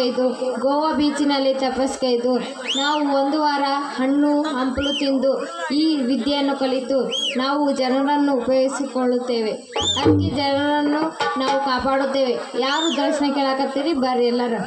ತಪಸ್ಕೈದು, ಗೋವಾ ಬೀಚಿನಲ್ಲಿ ತಪಸ್ಕೈದು, ನಾವು ಒಂದು ವಾರ ಹಣ್ಣು ಹಂಪಲು ತಿಂದು ಈ ವಿದ್ಯೆಯನ್ನು ಕಲಿತು ನಾವು ಜನರನ್ನು ಉಪಯೋಗಿಸಿಕೊಳ್ಳುತ್ತೇವೆ. ಅದಕ್ಕೆ ಜನರನ್ನು ನಾವು ಕಾಪಾಡುತ್ತೇವೆ. ಯಾರು ದರ್ಶನ ಕೇಳಕತ್ತೀರಿ? ಬರ್ರಿ ಎಲ್ಲರೂ.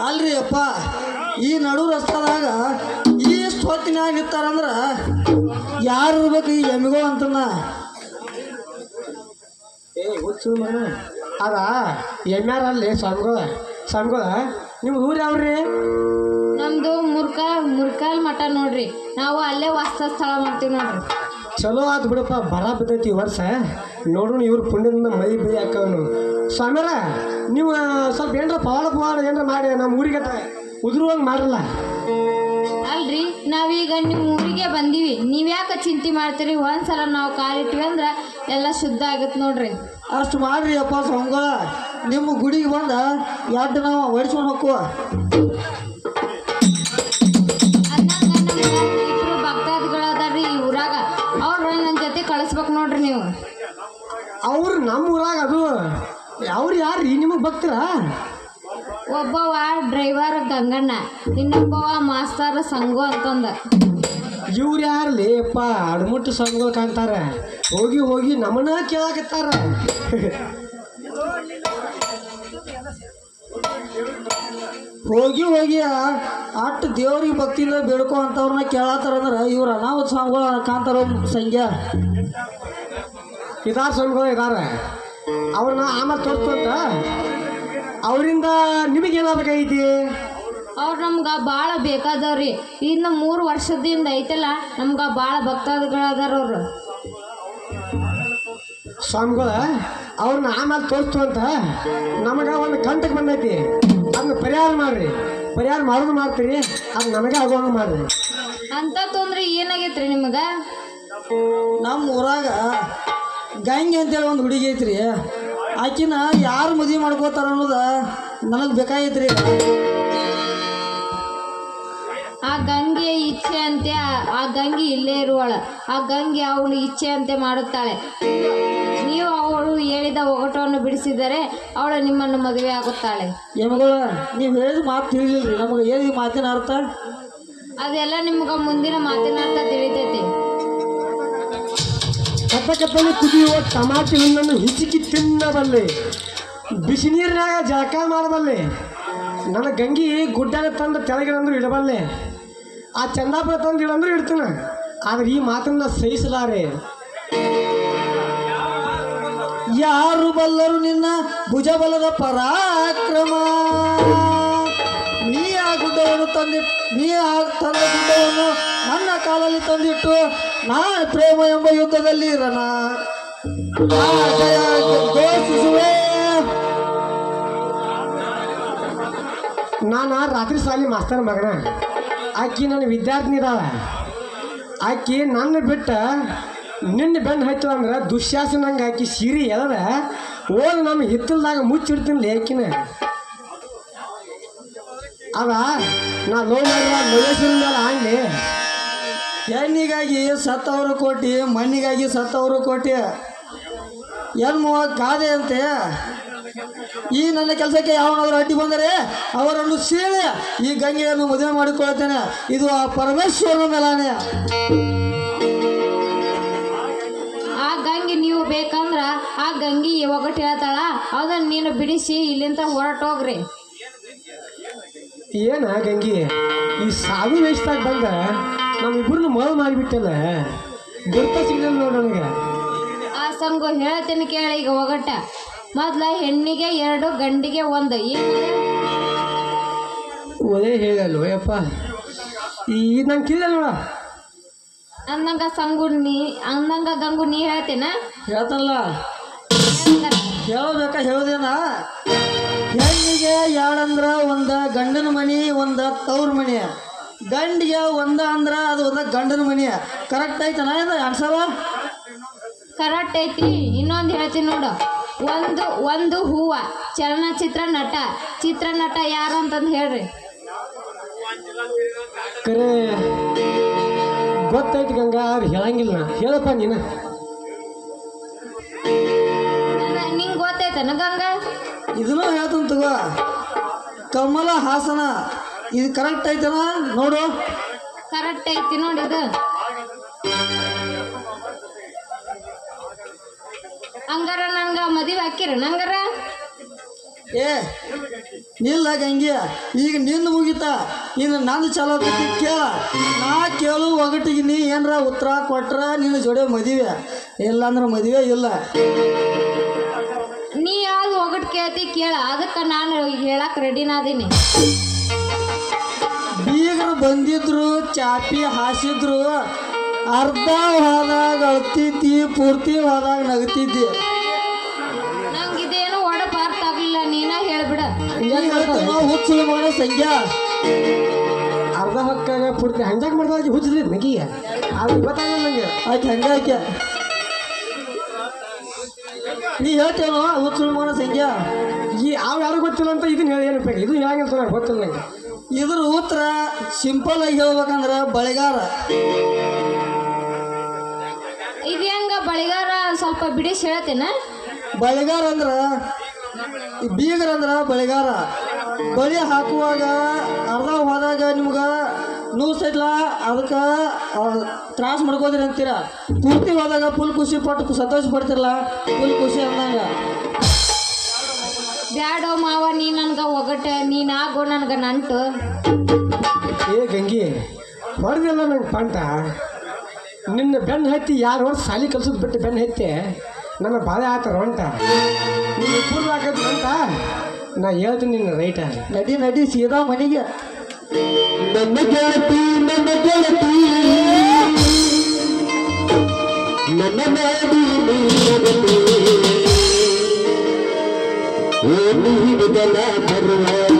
ಅಲ್ರಿ ಅಪ್ಪ, ಈ ನಡು ರಸ್ತಾದಾಗ ಇಷ್ಟು ಹೊತ್ತಿನಾಗ ನಿಂತಾರಂದ್ರ ಯಾರು ಇರ್ಬೇಕು ಈ ಎಮ್ಮಿಗೋ ಅಂತನ? ಅದ ಎಮ್ಯಾರ ಅಲ್ಲಿ ಸ್ವಾಮಿಗಳ ನಿಮ್ಮ ಊರು ಯಾವ್ರಿ? ನಮ್ದು ಮುರ್ಕಾಲ್ ಮಠ ನೋಡ್ರಿ. ನಾವು ಅಲ್ಲೇ ವಾಸ್ತಸ್ಥಳ ಮಾಡ್ತೀವಿ ನೋಡ್ರಿ. ಚಲೋ ಆತು ಬಿಡಪ್ಪ, ಬರ ಬಿದ್ದೈತಿ ಈ ವರ್ಷ. ನೋಡೋಣ ಇವ್ರ ಪುಣ್ಯದಿಂದ ಮೈ ಬೈ ಹಾಕವನು. ಸ್ವಾಮ್ಯಾರ ನೀವು ಸ್ವಲ್ಪ ಏನ್ರ ಪವಾಡ ಏನ್ರ ಮಾಡಿ ನಮ್ಮ ಊರಿಗೆ ಉದುರುವಂಗೆ ಮಾಡ್ರಲ್ಲ. ಅಲ್ರಿ, ನಾವೀಗ ನಿಮ್ಮ ಊರಿಗೆ ಬಂದೀವಿ, ನೀವ್ಯಾಕೆ ಚಿಂತೆ ಮಾಡ್ತೀರಿ? ಒಂದ್ಸಲ ನಾವು ಕಾಲಿಟ್ವಿ ಅಂದ್ರೆ ಎಲ್ಲ ಶುದ್ಧ ಆಗತ್ತೆ ನೋಡ್ರಿ. ಅಷ್ಟು ಮಾಡ್ರಿ ಅಪ್ಪ ಸ್ವಾಮಿಗಳ. ನಿಮ್ಮ ಗುಡಿಗೆ ಬಂದ ಎರಡು ನಾವು ಹೊಡಿಸ್ಕೊಂಡು ಹೋಗುವ. ಇಬ್ರು ಭಕ್ತಾದಿಗಳದಾರ್ರಿ ಈ ಊರಾಗ, ಅವ್ರ ನನ್ನ ಜೊತೆ ಕಳಿಸ್ಬೇಕು ನೋಡ್ರಿ ನೀವು. ಅವ್ರು ನಮ್ಮ ಊರಾಗ ಅದು ಅವ್ರು ಯಾರ್ರಿ ನಿಮಗೆ ಭಕ್ತರ? ಒಬ್ಬವ ಡ್ರೈವರ್ ಗಂಗಣ್ಣ, ಇನ್ನೊಬ್ಬವ ಮಾಸ್ತರ್ ಸಂಗು ಅಂತಂದ. ಇವ್ರು ಯಾರ್ಲಿ ಅಪ್ಪ? ಅಡ್ಮುಟ್ಟು ಸ್ವಾಮಿಗಳು ಕಾಣ್ತಾರ. ಹೋಗಿ ನಮ್ಮನ್ನ ಕೇಳಾಕತ್ತಾರ. ಹೋಗಿ ಅಷ್ಟು ದೇವ್ರಿಗೆ ಭಕ್ತಿಯಿಂದ ಬೇಡ್ಕೊ ಅಂತವ್ರನ್ನ ಕೇಳತ್ತಾರಂದ್ರೆ ಇವ್ರು ಅನಾಹುತ ಸ್ವಾಮಿಗಳು ಕಾಂತಾರ ಸಂಖ್ಯಾ. ಇದಾರ ಸ್ವಾಮಿಗಳು ಇದಾರ, ಅವ್ರನ್ನ ಆಮೇಲೆ ತೋರ್ತು ಅಂತ. ಅವರಿಂದ ನಿಮಗೇನಾಗಬೇಕೈತಿ? ಅವ್ರು ನಮ್ಗೆ ಭಾಳ ಬೇಕಾದವ್ರಿ. ಇನ್ನು 3 ವರ್ಷದಿಂದ ಐತಲ್ಲ, ನಮ್ಗೆ ಭಾಳ ಭಕ್ತಾದಿಗಳದಾರ ಅವರು. ಸ್ವಾಮಿಗಳ ಅವ್ರನ್ನ ಆಮೇಲೆ ತೋರಿಸ್ತು ಅಂತ ನಮಗೆ ಒಂದು ಕಂಟಕ್ಕೆ ಬಂದೈತಿ. ಅದನ್ನ ಪರಿಹಾರ ಮಾಡೋದು ಮಾಡ್ತೀರಿ, ಅದು ನಮಗೆ ಆಗುವಂಗೆ ಮಾಡ್ರಿ. ಅಂತ ತೊಂದ್ರೆ ಏನಾಗೈತ್ರಿ ನಿಮಗೆ? ನಮ್ಮ ಊರಾಗ ಗಂಗೆ ಅಂತೇಳಿ ಒಂದು ಹುಡುಗಿ ಐತ್ರಿ. ಆಕಿನ ಯಾರು ಮದುವೆ ಮಾಡ್ಕೋತಾರ ಅನ್ನೋದು ನನಗೆ ಬೇಕಾಗೈತ್ರಿ. ಆ ಗಂಗೆ ಇಚ್ಛೆ ಅಂತೆ, ಆ ಗಂಗೆ ಇಲ್ಲೇ ಇರುವಳ. ಆ ಗಂಗೆ ಅವಳು ಇಚ್ಛೆ ಅಂತೆ ಮಾಡುತ್ತಾಳೆ. ನೀವು ಅವಳು ಹೇಳಿದ ಒಗಟವನ್ನು ಬಿಡಿಸಿದರೆ ಅವಳು ನಿಮ್ಮನ್ನು ಮದುವೆ ಆಗುತ್ತಾಳೆ. ಎಮ್ಗಳ ನೀವು ಹೇಳಿದ ಮಾತು ತಿಳಿಲಿಲ್ರಿ ನಮಗೆ. ಹೇಳಿದ ಮಾತಿನ ಅರ್ಥ ಅದೆಲ್ಲ ನಿಮ್ಗೆ ಮುಂದಿನ ಮಾತಿನ ಅರ್ಥ ತಿಳಿತೈತಿ. ಕತ್ತಲಿ ಕುದಿಯುವ ಟಮಾಟಿ ಹಣ್ಣನ್ನು ಹಿಚಿಕಿ ತಿನ್ನಬಲ್ಲೆ, ಬಿಸಿ ನೀರಿನಾಗ ಜಳಕ ಮಾಡಬಲ್ಲೆ, ನನ್ನ ಗಂಗಿ ಗುಡ್ಡಾಗ ತಂದು ತೆಳಗಿಡಂದ್ರು ಇಡಬಲ್ಲೆ, ಆ ಚಂದಾಪುರ ತಂದು ಇಡಂದ್ರು ಇಡ್ತಾನೆ. ಆದ್ರೆ ಈ ಮಾತನ್ನ ಸಹಿಸಲಾರೆ. ಯಾರು ಬಲ್ಲರು ನಿನ್ನ ಭುಜಬಲದ ಪರಾಕ್ರಮ? ನೀ ಆ ಗುಡ್ಡವನ್ನು ತಂದ ಗುಡ್ಡವನ್ನು ನನ್ನ ಕಾಲಲ್ಲಿ ತಂದಿಟ್ಟು ನಾ ಪ್ರೇಮ ಎಂಬ ಯುದ್ಧದಲ್ಲಿ ಇರನ ಘೋಷಿಸುವೆ. ನಾನು ರಾತ್ರಿ ಸಾಲಿ ಮಾಸ್ತರ್ ಮಗನ. ಆಕಿ ನನ್ನ ವಿದ್ಯಾರ್ಥಿನಿ ಇದಾಳ. ಆಕಿ ನನ್ನ ಬಿಟ್ಟ ನಿನ್ನ ಬೆನ್ನು ಹತ್ತು ಅಂದ್ರೆ ದುಶ್ಯಾಸನಂಗೆ ಆಕಿ ಸೀರೆ ಎಳದ ಓದ್ ನಮ್ಮ ಹಿತ್ತಲ್ದಾಗ ಮುಚ್ಚಿಡ್ತೀನಿ ಆಕಿನ. ಅದ ನಾ ಲೋನ್ ಮಲ್ಲೇಶ್ವರ ಮೇಲೆ ಆಡ್ಲಿ. ಹೆಣ್ಣಿಗಾಗಿ ಸತ್ತವರು ಕೋಟಿ, ಮಣ್ಣಿಗಾಗಿ ಸತ್ತವರು ಕೋಟಿ ಎನ್ನುವ ಗಾದೆ ಅಂತೆ. ಈ ನನ್ನ ಕೆಲಸಕ್ಕೆ ಯಾವನಾದರೂ ಅಡ್ಡಿ ಬಂದರೆ ಅವರನ್ನು ಸೀಳೆ ಈ ಗಂಗೆಯನ್ನು ಮದುವೆ ಮಾಡಿಕೊಳ್ಳುತ್ತೇನೆ. ಇದು ಆ ಪರಮೇಶ್ವರನ ಮೇಲಾನೆ. ಆ ಗಂಗೆ ನೀವು ಬೇಕಂದ್ರ ಆ ಗಂಗಿ ಒಗಟ್ಟು ಹೇಳ್ತಾಳ, ಅದನ್ನ ನೀನು ಬಿಡಿಸಿ ಇಲ್ಲಿಂದ ಹೊರಟೋಗ್ರಿ. ಏನ ಗಂಗಿ ಈ ಸಾಧು ವೇಷದಾಗ ಬಂದ ನಮ್ಮಿಬ್ಬರನ್ನ ಮೋಲ್ ಮಾಡಿಬಿಟ್ಟಲ್ಲ, ಗುರ್ತ ಸಿಗಲಿಲ್ಲ ನೋಡು ನನಗೆ. ಆ ಸಂಗು ಹೇಳ್ತೇನೆ ಕೇಳಿ. ಈಗ ಒಗಟ ಮೊದ್ಲ ಹೆಣ್ಣಿಗೆ 2 ಗಂಡಿಗೆ 1. ಒಳ್ಳೆ ಹೇಳಲ್ವ ಯಪ್ಪ. ಇದು ನಂಗೆ ಕಿಲ್ಲ ನೋಡ. ಅಂದಂಗ ಗಂಗು ನೀ ಹೇಳ್ತೇನ ಹೇಳ್ತಾನಲ್ಲ ಹೇಳ್ಬೇಕಾ ಹೇಳೋದೇನ. ಹೆಣ್ಣಿಗೆ ಯಾಳಂದ್ರ ಒಂದ ಗಂಡನ ಮನಿ ಒಂದ ತವ್ರ ಮನಿ, ಗಂಡಿಗೆ ಒಂದ ಅಂದ್ರ ಅದು ಒಂದ ಗಂಡನ ಮನಿ. ಕರೆಕ್ಟ್ ಐತನ ಇದು ಆನ್ಸರ್? ಕರೆಕ್ಟ್ ಐತಿ. ಇನ್ನೊಂದು ಹೇಳ್ತೀನಿ ನೋಡು. ಒಂದು ಹೂವ ಚಲನಚಿತ್ರ ನಟ ಯಾರು ಅಂತಂದು ಹೇಳ್ರಿ. ಕರೆ ಗೊತ್ತೈತಿ ಗಂಗಾ, ಅವ್ರು ಹೇಳಂಗಿಲ್ಲ. ಹೇಳಪ್ಪ ನೀನು. ನಿಂಗೆ ಗೊತ್ತೈತನ ಗಂಗಾ? ಇದನ್ನು ಹೇಳ್ತಾನ ತಗೋ, ಕಮಲ ಹಾಸನ. ಇದು ಕರೆಕ್ಟ್ ಐತನ ನೋಡು. ಕರೆಕ್ಟ್ ಐತಿ ನೋಡಿ. ಇದು ಹಂಗಾರ ನನ್ಗೆ ಮದುವೆ ಹಾಕಿರ ನಂಗಾರ? ಏ ನಿಲ್ಲ ಗಂಗಿ, ಈಗ ನಿಂದು ಮುಗಿತ, ಇನ್ನು ನಂದು ಚಲೋ ಕೇಳ. ನಾ ಕೇಳು ಒಗಟಿಗೆ ನೀ ಏನರ ಉತ್ತರ ಕೊಟ್ರ ನಿನ್ನ ಜೋಡಿ ಮದುವೆ, ಇಲ್ಲಾಂದ್ರೆ ಮದುವೆ ಇಲ್ಲ. ನೀ ಯಾವ್ದು ಒಗಟ್ ಕೇಳ್ತಿ ಕೇಳ, ಅದಕ್ಕೆ ನಾನು ಹೇಳಕ್ ರೆಡಿನಾದೀನಿ. ಬೀಗರು ಬಂದಿದ್ರು, ಚಾಪಿ ಹಾಸಿದ್ರು, ಅರ್ಧ ಹೋದಾಗ ಅಳ್ತಿದ್ದಿ, ಪೂರ್ತಿ ಹೋದಾಗ ನಗ್ತಿದ್ದಿ. ನಂಗೆ ಇದೇನು ಒಡಪ್ ಅರ್ಥ ಆಗ್ಲಿಲ್ಲ, ನೀನ ಹೇಳ್ಬಿಡ. ಹುಚ್ಚು ಮಾಡೋ ಸಂಖ್ಯಾ ಅರ್ಧ ಹೊಕ್ಕಾಗ ಪೂರ್ತಿ ಹಂಗಾಗ ಮಾಡ್ದಾಗ ಹುಚ್ಚಿದ್ರಿ ನಗಿಯ. ಅದು ಗೊತ್ತಾಗಲ್ಲ ನಂಗೆ. ಆಕೆ ಹಂಗಾಕೆ ನೀ ಹೇಳ್ತೇನೋ ಹುಚ್ಚು ಮಾಡೋ ಸಂಖ್ಯಾ. ಯಾರು ಗೊತ್ತಿಲ್ಲ ಅಂತ ಇದನ್ನ ಹೇಳಿ ಏನಪ್ಪ, ಇದು ಹೇಳಂಗಿಲ್ಲ ನಂಗೆ ಗೊತ್ತಿಲ್ಲ ನಂಗೆ. ಇದ್ರ ಉತ್ತರ ಸಿಂಪಲ್ ಆಗಿ ಹೇಳ್ಬೇಕಂದ್ರ ಬಳೆಗಾರ. ಇದು ಹೆಂಗ ಬಳಿಗಾರ? ಸ್ವಲ್ಪ ಬಿಡಿಸಿ ಹೇಳ್ತೇನ. ಬಳೆಗಾರ ಅಂದ್ರ ಬೀಗರಂದ್ರ ಬಳೆಗಾರ. ಬಳಿ ಹಾಕುವಾಗ ಅರ್ಧ ಹೋದಾಗ ನಿಮ್ಗೆ ನೋವು ಸೈಡ್ಲ, ಅದಕ್ಕೆ ತ್ರಾಸ ಮಾಡ್ಕೋದ್ರಿ ಅಂತೀರ. ಪೂರ್ತಿ ಹೋದಾಗ ಫುಲ್ ಖುಷಿ ಪಟ್ಟು ಸಂತೋಷ ಪಡ್ತಿರಲ್ಲ, ಫುಲ್ ಖುಷಿ ಅಂದಂಗ. ಬ್ಯಾಡೋ ಮಾವ, ನೀ ನನ್ಗೆ ಒಗಟೆ, ನೀನಾಗೋ ನನ್ಗೆ ನಂಟು. ಏ ಗಂಗಿ, ಹೊಡೆದಿಲ್ಲ ನಂಗೆ ಪಂಟ. ನಿನ್ನ ಬೆನ್ನು ಹತ್ತಿ ಯಾರು ಹೊಡೆದು ಸಾಲಿ ಕಲ್ಸೋದು ಬಿಟ್ಟು ಬೆನ್ನು ಹತ್ತಿ ನನ್ನ ಬಾಳೆ ಆತಾರ ಹೊಂಟ. ನೀನು ಪೂರ್ವ ಹಾಕೋದು ಅಂತ ನಾ ಹೇಳ್ತೀನಿ ನಿನ್ನ ರೈಟ. ನಡಿ ಸೀದಾ ಮನೆಗೆ. ನನ್ನ ಗೆಳತಿ ನನ್ನ ಗೆಳತಿ ನನ್ನ ಮಾಡಿ ಹಿಡಿದಲ ಬರುವಾಗ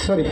ಸರಿ